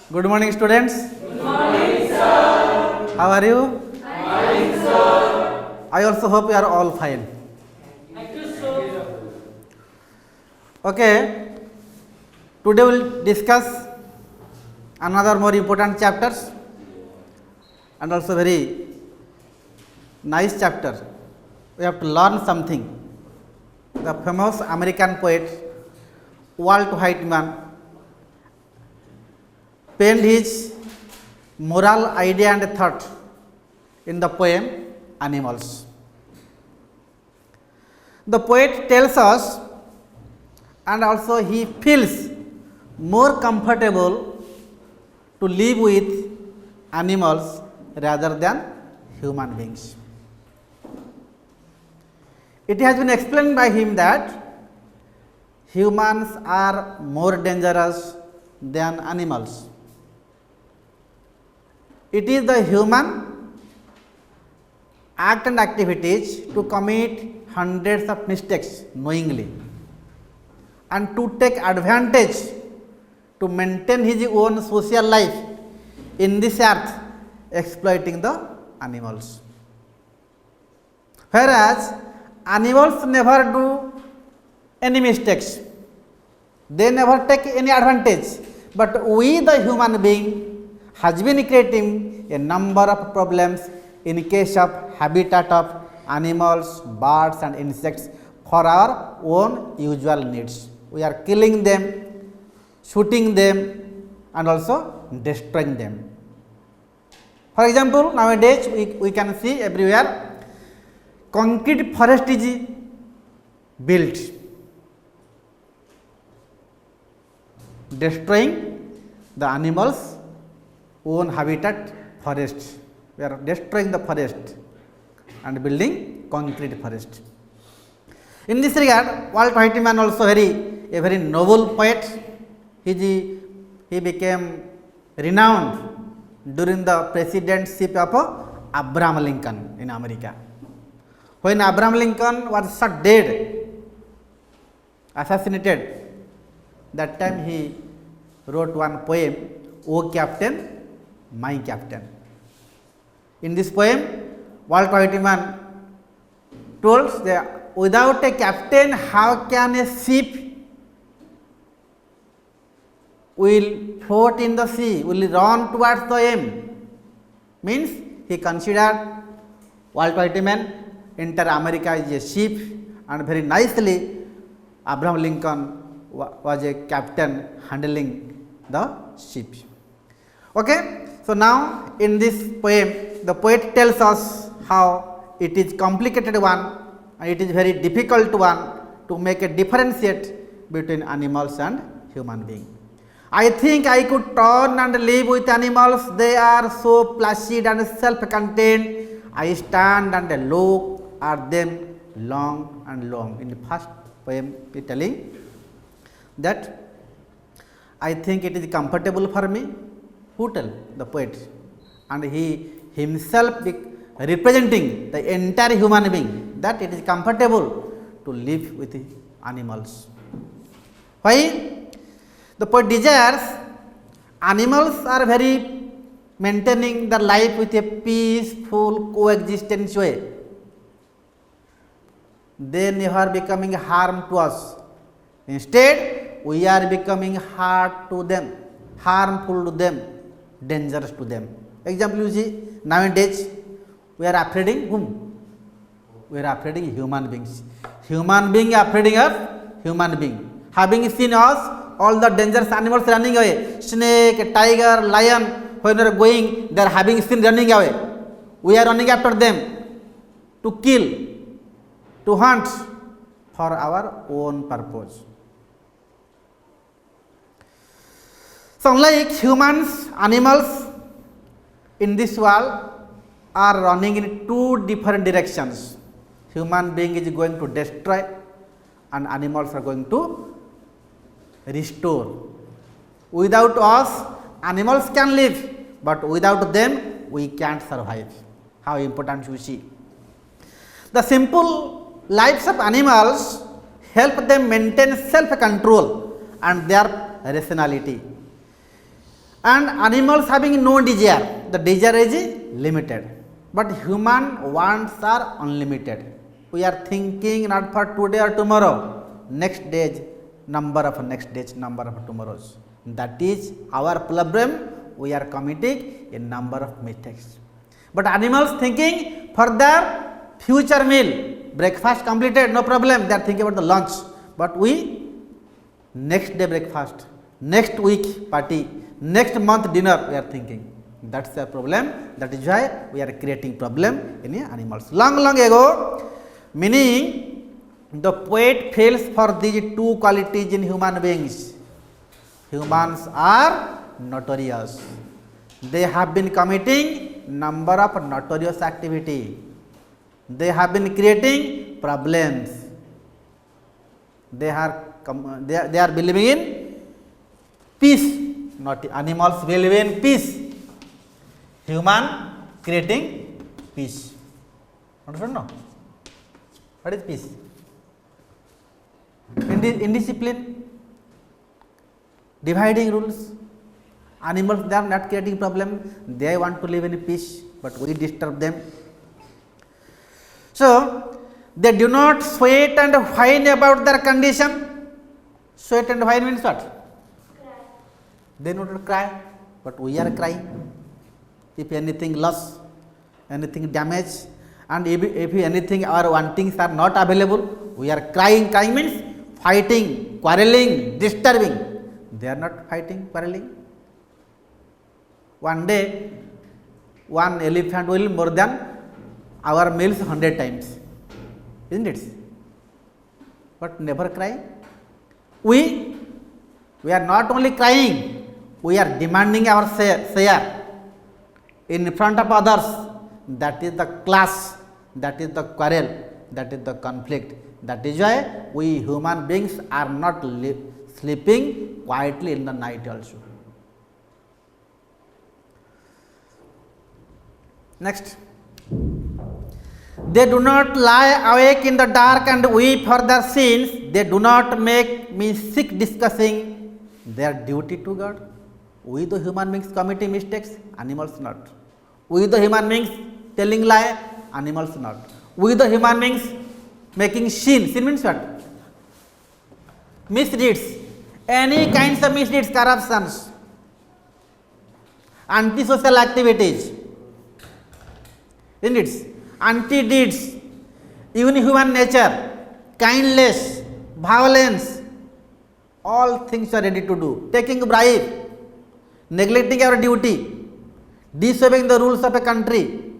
Good morning, students. Good morning, sir. How are you? Fine, sir. I also hope you are all fine. Thank you, sir. Okay. Today we will discuss another more important chapters and also very nice chapter. We have to learn something. The famous American poet Walt Whitman penned his moral idea and thought in the poem Animals. The poet tells us, and also he feels more comfortable to live with animals rather than human beings. It has been explained by him that humans are more dangerous than animals. It is the human act and activities to commit hundreds of mistakes knowingly and to take advantage to maintain his own social life in this earth, exploiting the animals. Whereas animals never do any mistakes, they never take any advantage, but we the human being has been creating a number of problems in case of habitat of animals, birds and insects for our own usual needs. We are killing them, shooting them and also destroying them. For example, nowadays we can see everywhere concrete forest is built, destroying the animals' own habitat forest. We are destroying the forest and building concrete forest. In this regard, Walt Whitman also a very noble poet. He became renowned during the presidency of Abraham Lincoln in America. When Abraham Lincoln was shot dead, assassinated, that time he wrote one poem, "O Captain, my Captain." In this poem, Walt Whitman told that without a captain, how can a ship will float in the sea, will run towards the aim? Means he considered Walt Whitman enter America as a ship, and very nicely Abraham Lincoln was a captain handling the ship. Okay, so now in this poem, the poet tells us how it is complicated one and it is very difficult one to make a differentiate between animals and human being. I think I could turn and live with animals. They are so placid and self-contained. I stand and look at them long and long. In the first poem, he is telling that I think it is comfortable for me. Who tell? The poet. And he himself representing the entire human being, that it is comfortable to live with animals. Why? The poet desires animals are very maintaining their life with a peaceful coexistence way. They never becoming harm to us. Instead, we are becoming hard to them, harmful to them, dangerous to them. Example, you see, nowadays we are afraid whom? We are afraid human beings. Human being afraid of human being. Having seen us, all the dangerous animals running away, snake, tiger, lion, when we are going, they are having seen running away. We are running after them to kill, to hunt for our own purpose. So unlike humans, animals in this world are running in two different directions. Human being is going to destroy and animals are going to restore. Without us, animals can live, but without them, we can't survive. How important you see. The simple lives of animals help them maintain self-control and their rationality. and animals having no desire. The desire is limited, but human wants are unlimited. We are thinking not for today or tomorrow, next days, number of tomorrows. That is our problem. We are committing a number of mistakes. But animals thinking for their future meal, breakfast completed, no problem, they are thinking about the lunch. But we, next day breakfast, next week party, next month dinner, we are thinking. That's the problem. That is why we are creating problem in animals. Long ago, meaning the poet feels for these two qualities in human beings. Humans are notorious. They have been committing number of notorious activity. They have been creating problems. They are believing in peace. Not animals believe in peace. Human creating peace. Understand no? What is peace? Indiscipline, dividing rules. Animals, they are not creating problem. They want to live in peace, but we disturb them. So they do not sweat and whine about their condition. Sweat and whine means what? Cry. They do not cry, but we are crying. If anything loss, anything damage, and if anything our wantings are not available, we are crying. Crying means fighting, quarreling, disturbing. They are not fighting, quarreling. One day, one elephant will more than our meals 100 times, isn't it? But never cry. We are not only crying, we are demanding our share in front of others. That is the clash, that is the quarrel, that is the conflict. That is why we human beings are not sleeping quietly in the night also. Next, they do not lie awake in the dark and weep for their sins. They do not make me sick discussing their duty to God. We the human beings committing mistakes, animals not. We the human beings telling lie, animals not. We the human beings making sin. Sin means what? Misdeeds. Any kinds of misdeeds, corruptions, antisocial activities. Isn't it? Anti-deeds, even human nature, kindness, violence, all things are ready to do. Taking bribe, neglecting our duty, disobeying the rules of a country,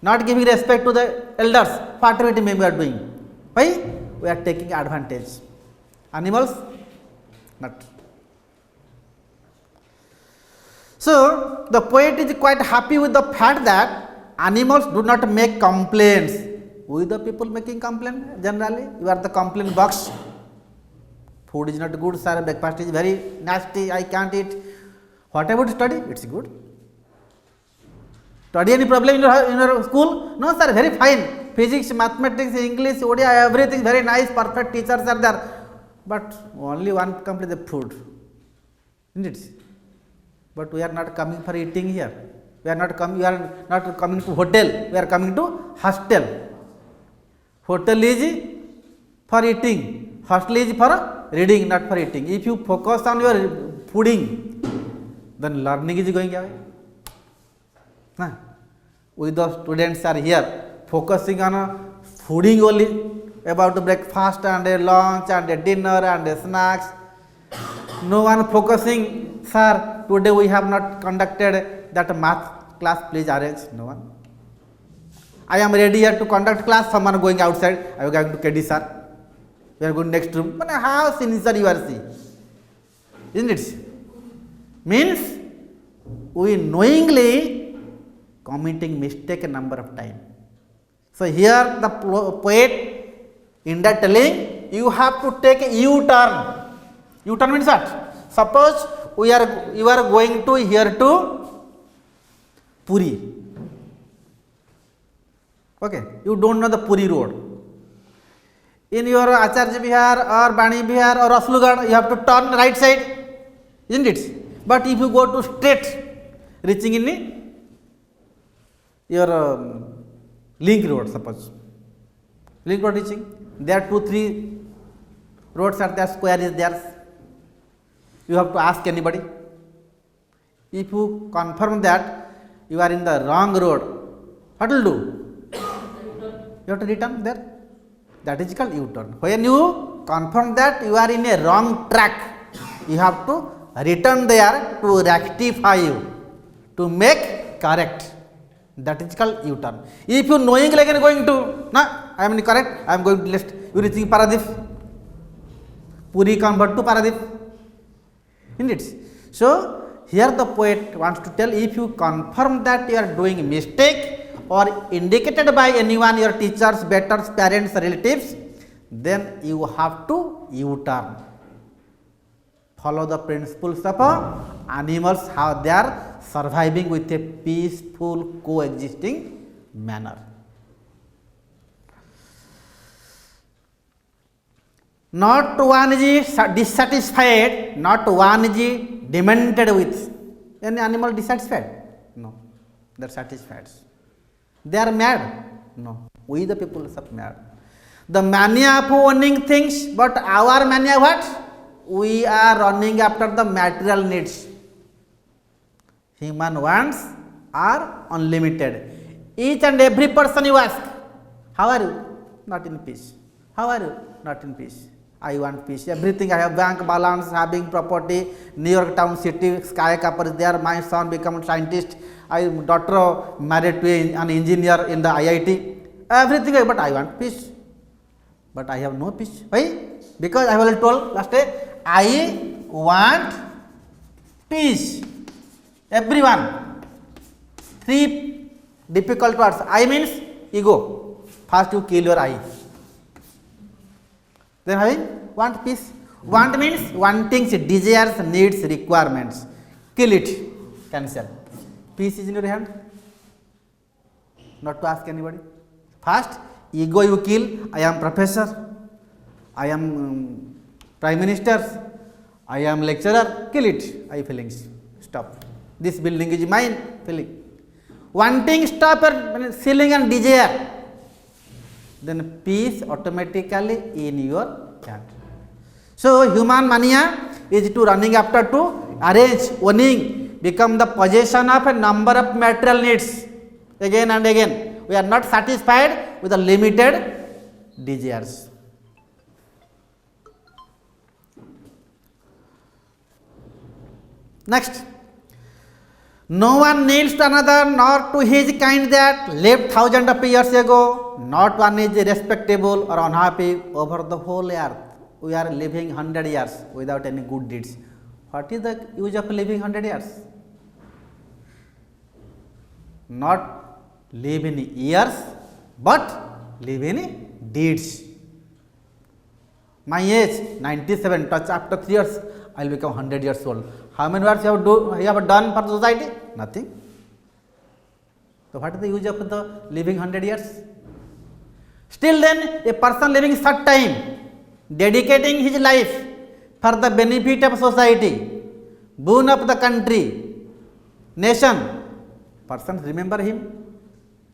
not giving respect to the elders, whatever we are doing. Why? We are taking advantage. Animals, not. So, the poet is quite happy with the fact that animals do not make complaints. We the people making complaint generally. You are the complaint box. Food is not good, sir. Breakfast is very nasty. I can't eat. What about study? It's good. Study any problem in your school? No, sir. Very fine. Physics, mathematics, English, Odia, everything very nice. Perfect teachers are there. But only one complaint: the food. Isn't it? But we are not coming for eating here. We are not coming to hotel, we are coming to hostel. Hotel is for eating, hostel is for reading, not for eating. If you focus on your fooding, then learning is going away. We the students are here focusing on fooding only, about breakfast and lunch and dinner and snacks. No one focusing, sir, today we have not conducted that math class, please arrange. No one. I am ready here to conduct class. Someone going outside. I am going to KD sir. We are going next room. But how sincere you are seeing? Isn't it? Means we knowingly committing mistake a number of times. So here the poet in that telling you have to take a U-turn. U-turn means what? Suppose you are going to here to Puri. Okay, you don't know the Puri road. In your Acharya Vihar or Bani Vihar or Rasulgarh, you have to turn right side, isn't it? But if you go to straight, reaching in your link road, suppose link road reaching, there are 2-3 roads are there, square is there, you have to ask anybody. If you confirm that you are in the wrong road, what will do? You have to return there. That is called U-turn. When you confirm that you are in a wrong track, you have to return there to rectify you, to make correct. That is called U-turn. If you knowing like going to, no, I am incorrect, I am going to left, you reaching Paradip, Puri convert to Paradip. Indeed. So here the poet wants to tell, if you confirm that you are doing mistake or indicated by anyone, your teachers, betters, parents, relatives, then you have to U-turn. Follow the principles of animals, how they are surviving with a peaceful coexisting manner. Not one is dissatisfied, not one is demented with. Any animal dissatisfied? No, they are satisfied. They are mad? No, we the people are mad. The mania of owning things, but our mania what? We are running after the material needs. Human wants are unlimited. Each and every person you ask, how are you? Not in peace. How are you? Not in peace. I want peace. Everything I have, bank balance, having property, New York town city, skyscraper is there. My son become a scientist. My daughter married to an engineer in the IIT. Everything, but I want peace. But I have no peace. Why? Because I already told last day, I want peace. Everyone. 3 difficult words. I means ego. First you kill your I. Then having want peace. Want means wanting, desires, needs, requirements. Kill it. Cancel. Peace is in your hand. Not to ask anybody. First, ego you kill. I am professor. I am prime minister. I am lecturer. Kill it. I feelings. Stop. This building is mine. Feeling. Wanting, stop your feeling and desire. Then peace automatically in your hand. So human mania is to running after to arrange, owning, become the possession of a number of material needs again and again. We are not satisfied with the limited desires. Next. No one kneels to another, nor to his kind that lived thousands of years ago. Not one is respectable or unhappy over the whole earth. We are living 100 years without any good deeds. What is the use of living 100 years? Not live in years, but live in deeds. My age 97, touch after 3 years, I will become 100 years old. How many works you have done for the society? Nothing. So what is the use of the living 100 years? Still then, a person living such time, dedicating his life for the benefit of society, boon of the country, nation, persons remember him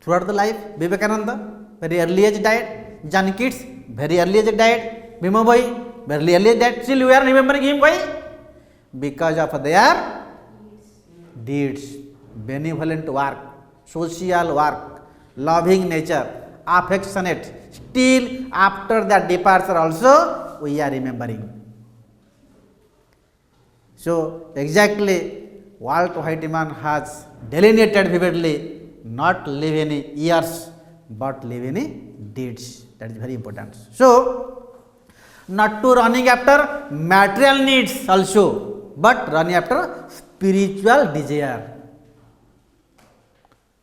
throughout the life. Vivekananda, very early age died. John Keats, very early age died. Bhima Bhai, very early age died. Still we are remembering him. Why? Because of their deeds, benevolent work, social work, loving nature, affectionate. Still after that departure also we are remembering. So exactly Walt Whitman has delineated vividly, not live in years but live in deeds. That is very important. So not to running after material needs also, but running after spiritual desire.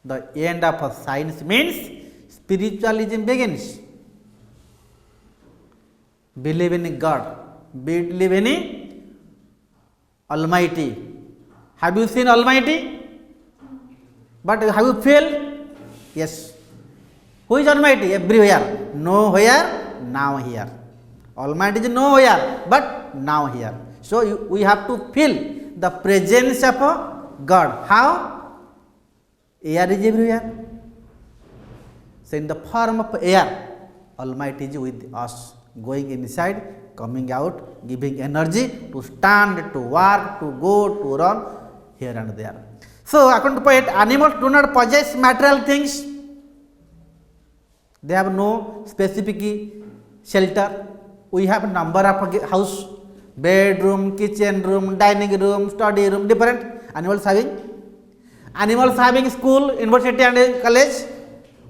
The end of science means spiritualism begins. Believe in God, believe in Almighty. Have you seen Almighty? But have you failed? Yes. Who is Almighty? Everywhere. Nowhere, now here. Almighty is nowhere, but now here. So we have to feel the presence of God. How? Air is everywhere. So in the form of air, Almighty is with us, going inside, coming out, giving energy to stand, to work, to go, to run here and there. So according to poet, animals do not possess material things. They have no specific shelter. We have number of house, bedroom, kitchen room, dining room, study room, different animals having. Animals having school, university and college,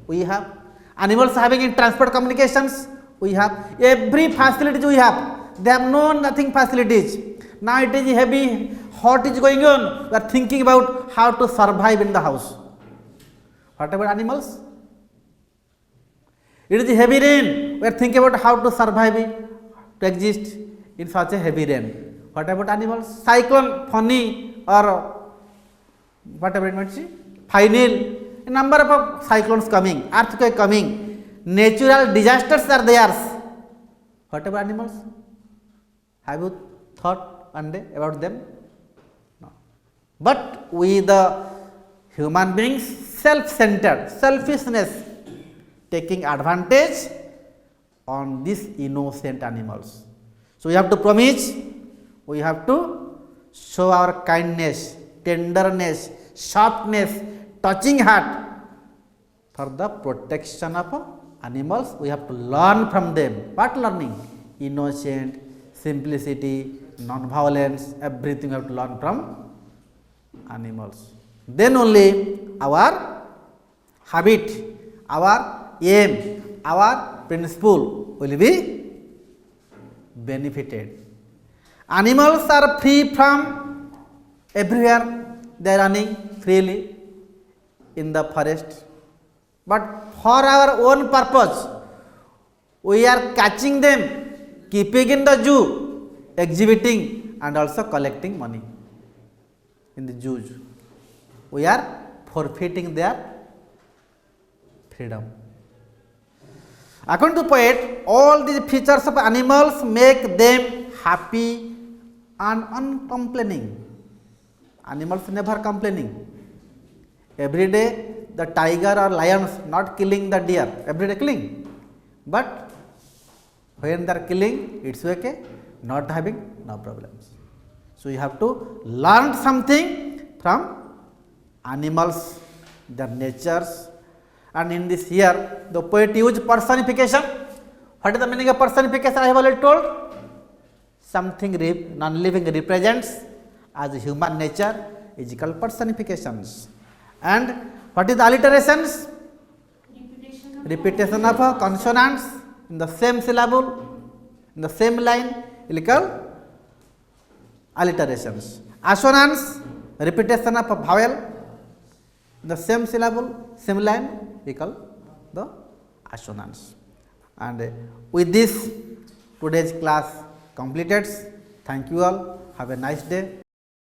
we have. Animals having in transport communications, we have. Every facilities we have. They have no nothing facilities. Now it is heavy, hot is going on. We are thinking about how to survive in the house. What about animals? It is heavy rain. We are thinking about how to survive, to exist in such a heavy rain. What about animals? Cyclone, Phani, or whatever it might be, Final. A number of cyclones coming, earthquake coming, natural disasters are theirs. What about animals? Have you thought one day about them? No. But we the human beings, self-centered, selfishness, taking advantage on these innocent animals. So we have to promise, we have to show our kindness, tenderness, softness, touching heart for the protection of animals. We have to learn from them. What learning? Innocent, simplicity, non-violence, everything we have to learn from animals. Then only our habit, our aim, our principle will be benefited. Animals are free from everywhere, they are running freely in the forest, but for our own purpose, we are catching them, keeping in the zoo, exhibiting and also collecting money in the zoos. We are forfeiting their freedom. According to poet, all these features of animals make them happy and uncomplaining. Animals never complaining. Every day the tiger or lions not killing the deer, every day killing. But when they are killing, it's okay, not having no problems. So you have to learn something from animals, their natures. And in this here, the poet used personification. What is the meaning of personification? I have already told. Something non-living represents as human nature is called personifications. And what is the alliterations? Repetition of consonants in the same syllable, in the same line, we call alliterations. Assonance, repetition of a vowel in the same syllable, same line, we call the assonance. And with this, today's class completed. Thank you all. Have a nice day.